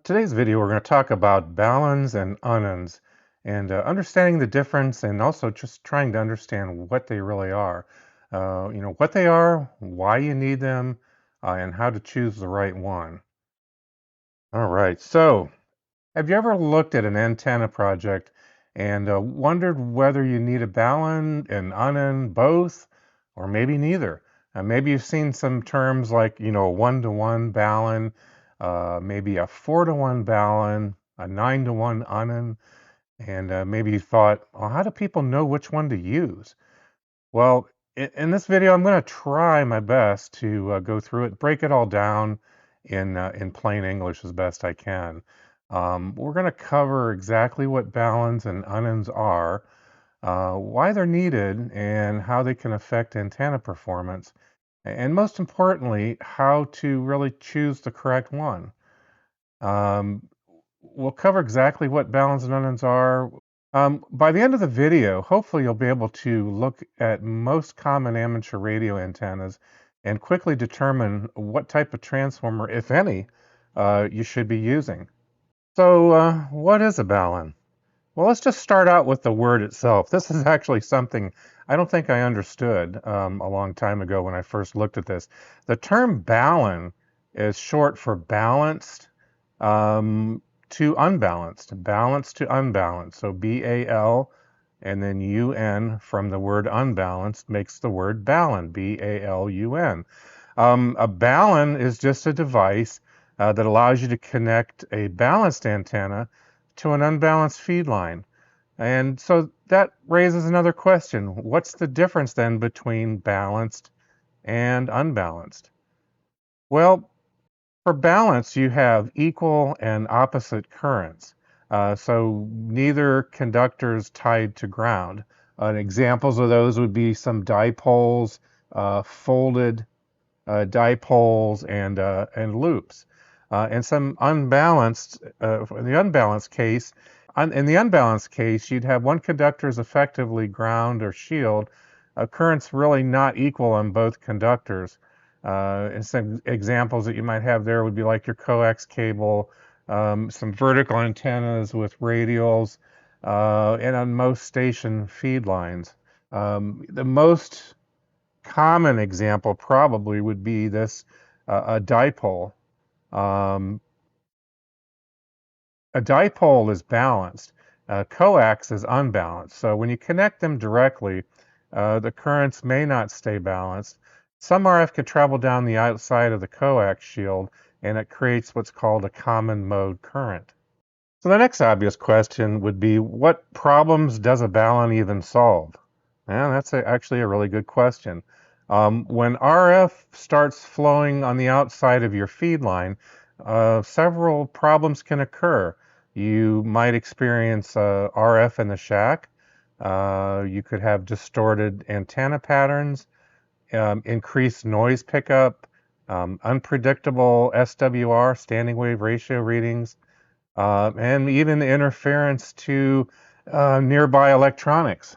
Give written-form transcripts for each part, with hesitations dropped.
Today's video, we're going to talk about Baluns and Ununs and understanding the difference and also just trying to understand what they really are. What they are, why you need them, and how to choose the right one. All right, so have you ever looked at an antenna project and wondered whether you need a Balun, an Unun, both, or maybe neither? Maybe you've seen some terms like, a one-to-one Balun, maybe a four-to-one Balun, a nine-to-one Unun, and maybe you thought, well, how do people know which one to use? Well, in this video, I'm going to try my best to go through it, break it all down in plain English as best I can. We're going to cover exactly what baluns and ununs are, why they're needed, and how they can affect antenna performance, and most importantly, how to really choose the correct one. Um, we'll cover exactly what baluns and ununs are. By the end of the video, hopefully you'll be able to look at most common amateur radio antennas and quickly determine what type of transformer, if any, you should be using. So, what is a balun? Well, let's just start out with the word itself. This is actually something I don't think I understood a long time ago when I first looked at this. The term balun is short for balanced to unbalanced, balanced to unbalanced. So BAL and then UN from the word unbalanced makes the word balun, BALUN. A balun is just a device that allows you to connect a balanced antenna to an unbalanced feed line. And so that raises another question. What's the difference then between balanced and unbalanced? Well, for balance, you have equal and opposite currents. So neither conductors tied to ground. Examples of those would be some dipoles, folded dipoles, and loops. And some unbalanced, in the unbalanced case, in the unbalanced case, you'd have one conductor is effectively ground or shield, currents really not equal on both conductors. And some examples that you might have there would be like your coax cable, some vertical antennas with radials, and on most station feed lines. The most common example probably would be this a dipole. Um, a dipole is balanced. Coax is unbalanced. So when you connect them directly, the currents may not stay balanced. Some RF can travel down the outside of the coax shield, and it creates what's called a common mode current. So the next obvious question would be, what problems does a balun even solve? Yeah, that's actually a really good question. When RF starts flowing on the outside of your feed line, several problems can occur. You might experience RF in the shack. You could have distorted antenna patterns, increased noise pickup, unpredictable SWR, standing wave ratio readings, and even interference to nearby electronics.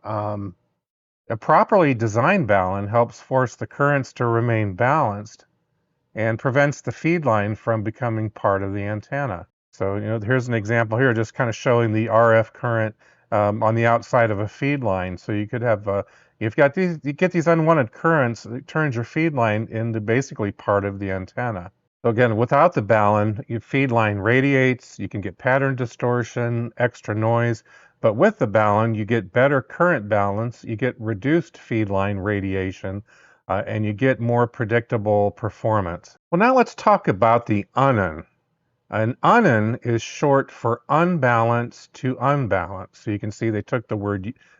Um, a properly designed balun helps force the currents to remain balanced and prevents the feed line from becoming part of the antenna. So, here's an example here, just kind of showing the RF current on the outside of a feed line. So you could have, you've got these, you get these unwanted currents, it turns your feed line into basically part of the antenna. So again, without the balun, your feed line radiates, you can get pattern distortion, extra noise, but with the balun, you get better current balance, you get reduced feed line radiation, and you get more predictable performance. Well, now let's talk about the Unun. An Unun is short for unbalanced to unbalanced. So you can see they took the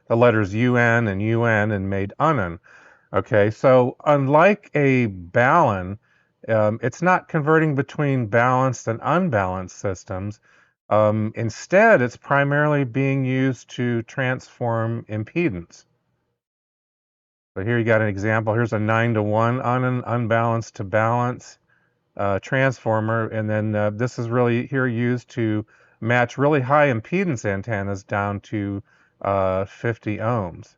letters UN and made Unun. Okay, so unlike a balun, it's not converting between balanced and unbalanced systems. Instead, it's primarily being used to transform impedance. So here you got an example. Here's a 9-to-1 on an unbalanced to balance transformer, and then this is really here used to match really high impedance antennas down to 50 ohms.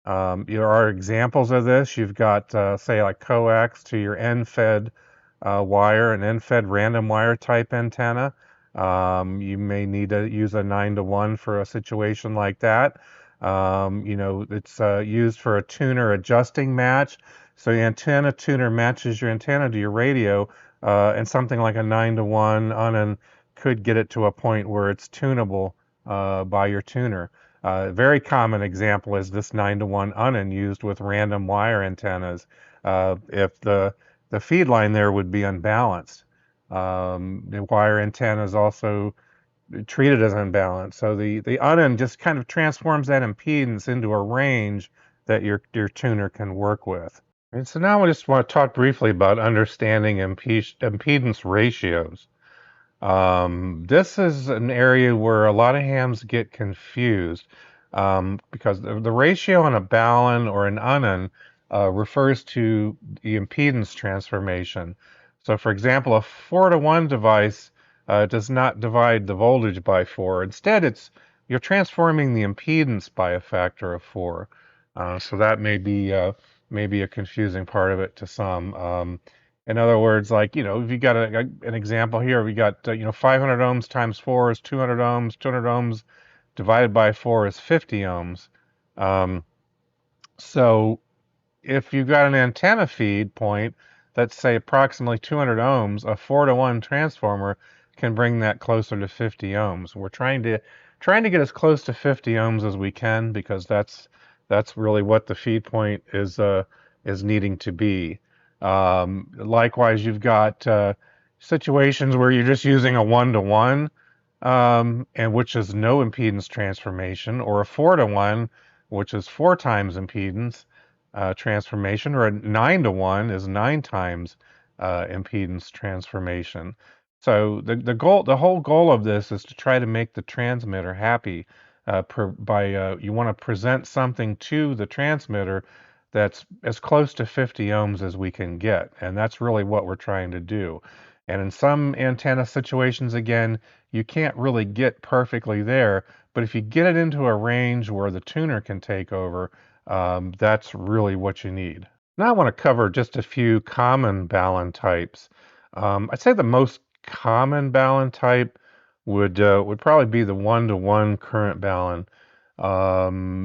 There are examples of this. You've got, say, like coax to your end-fed wire, an end-fed random wire type antenna. You may need to use a 9-to-1 for a situation like that. It's used for a tuner adjusting match. So your antenna tuner matches your antenna to your radio, and something like a 9-to-1 Unun could get it to a point where it's tunable by your tuner. A very common example is this 9-to-1 Unun used with random wire antennas. If the feed line there would be unbalanced. The wire antenna is also treated as unbalanced. So the Unun just kind of transforms that impedance into a range that your tuner can work with. And so now I just want to talk briefly about understanding impedance ratios. This is an area where a lot of hams get confused, because the ratio on a Balun or an Unun refers to the impedance transformation. So, for example, a 4-to-1 device does not divide the voltage by 4. Instead, you're transforming the impedance by a factor of 4. So that may be a confusing part of it to some. In other words, like, if you got an example here, we got, 500 ohms times 4 is 200 ohms, 200 ohms divided by 4 is 50 ohms. So if you've got an antenna feed point that's, say, approximately 200 ohms, a 4-to-1 transformer can bring that closer to 50 ohms. We're trying to get as close to 50 ohms as we can, because that's really what the feed point is needing to be. Likewise, you've got situations where you're just using a 1-to-1, and which is no impedance transformation, or a 4-to-1, which is 4 times impedance transformation, or a 9-to-1 is 9 times impedance transformation. So the whole goal of this is to try to make the transmitter happy. You want to present something to the transmitter that's as close to 50 ohms as we can get, and that's really what we're trying to do. And in some antenna situations, again, you can't really get perfectly there, but if you get it into a range where the tuner can take over, that's really what you need. Now I want to cover just a few common Balun types. I'd say the most common Balun type would probably be the 1-to-1 current Balun.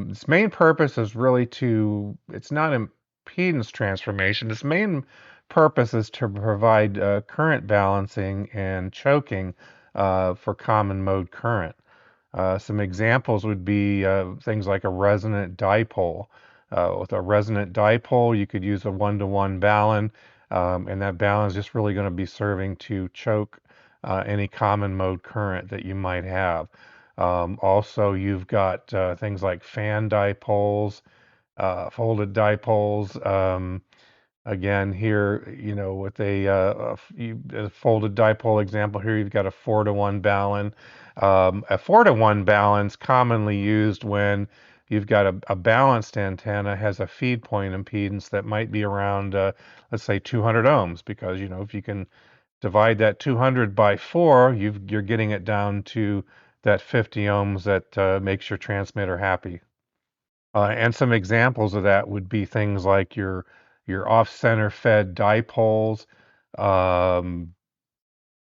Its main purpose is really it's not impedance transformation. Its main purpose is to provide current balancing and choking for common mode current. Some examples would be things like a resonant dipole. With a resonant dipole, you could use a 1-to-1 Balun, and that Balun is just really going to be serving to choke any common mode current that you might have. Also, you've got things like fan dipoles, folded dipoles. Again, here, with a folded dipole example here, you've got a 4-to-1 Balun. A 4-to-1 Balun is commonly used when you've got a balanced antenna has a feed point impedance that might be around, let's say, 200 ohms, because, if you can divide that 200 by 4, you're getting it down to that 50 ohms that makes your transmitter happy. And some examples of that would be things like your off-center fed dipoles. Um,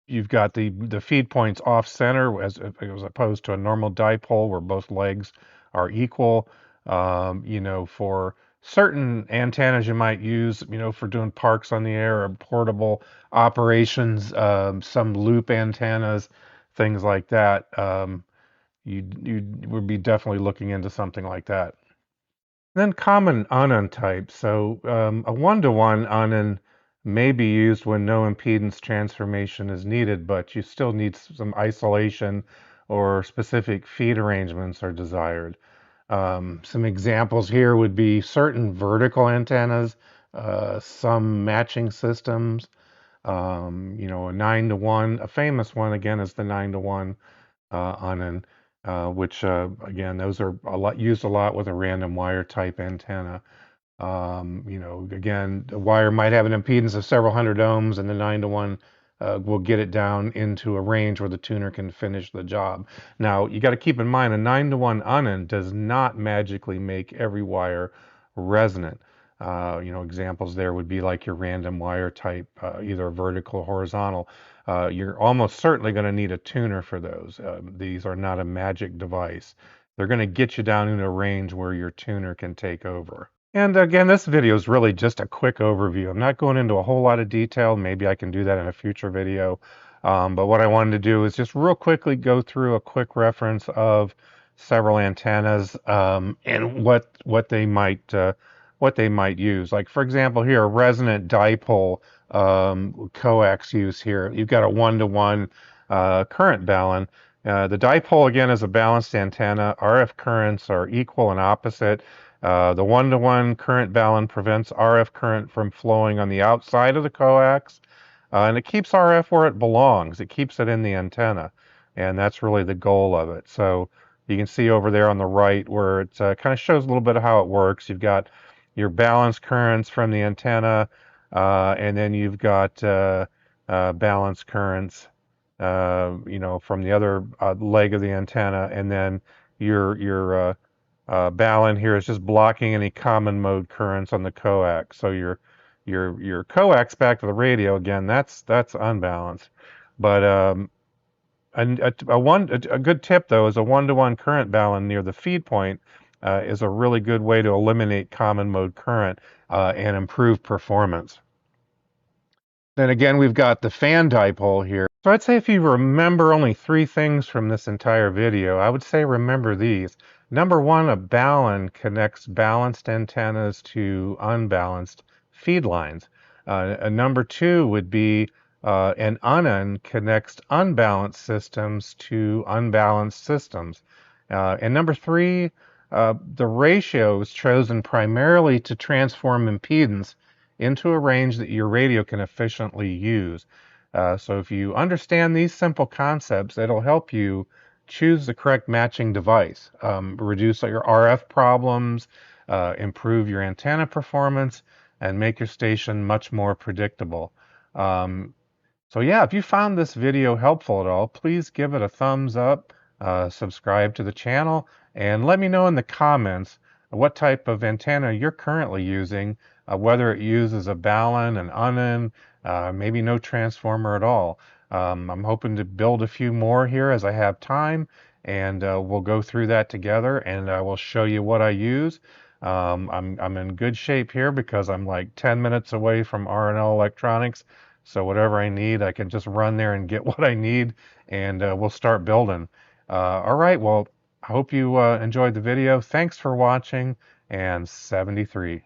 you've got the feed points off-center as opposed to a normal dipole where both legs are equal. For certain antennas you might use, for doing parks on the air or portable operations, some loop antennas, things like that. You would be definitely looking into something like that. Then common Unun types. So a 1-to-1 Unun may be used when no impedance transformation is needed, but you still need some isolation or specific feed arrangements are desired. Some examples here would be certain vertical antennas, some matching systems, a 9-to-1. A famous one, again, is the 9-to-1 Unun, which again, those are used a lot with a random wire type antenna. Again, the wire might have an impedance of several hundred ohms, and the 9-to-1 will get it down into a range where the tuner can finish the job. Now, you got to keep in mind, a 9-to-1 Unun does not magically make every wire resonant. Examples there would be like your random wire type, either vertical or horizontal. You're almost certainly going to need a tuner for those. These are not a magic device. They're going to get you down in a range where your tuner can take over. And again, this video is really just a quick overview. I'm not going into a whole lot of detail. Maybe I can do that in a future video. But what I wanted to do is just real quickly go through a quick reference of several antennas, and what they might use. Like for example, here a resonant dipole coax use here. You've got a one-to-one current balun. The dipole again is a balanced antenna. RF currents are equal and opposite. The one-to-one current balun prevents RF current from flowing on the outside of the coax, and it keeps RF where it belongs. It keeps it in the antenna, and that's really the goal of it. So you can see over there on the right where it kind of shows a little bit of how it works. You've got your balanced currents from the antenna, and then you've got balanced currents, from the other leg of the antenna, and then your balun here is just blocking any common mode currents on the coax. So your coax back to the radio again, that's unbalanced. But a good tip though is a one-to-one current balun near the feed point is a really good way to eliminate common mode current and improve performance. Then again, we've got the fan dipole here. So I'd say if you remember only 3 things from this entire video, I would say remember these. Number 1, a balun connects balanced antennas to unbalanced feed lines. Number 2 would be an Unun connects unbalanced systems to unbalanced systems. And number 3, the ratio is chosen primarily to transform impedance into a range that your radio can efficiently use. So if you understand these simple concepts, it'll help you choose the correct matching device, reduce your RF problems, improve your antenna performance, and make your station much more predictable. So yeah, if you found this video helpful at all, please give it a thumbs up, subscribe to the channel, and let me know in the comments what type of antenna you're currently using, whether it uses a balun, an Unun, maybe no transformer at all. I'm hoping to build a few more here as I have time, and we'll go through that together, and I will show you what I use. I'm in good shape here because I'm like 10 minutes away from R&L Electronics. So whatever I need, I can just run there and get what I need, and we'll start building. All right, well, I hope you enjoyed the video. Thanks for watching, and 73.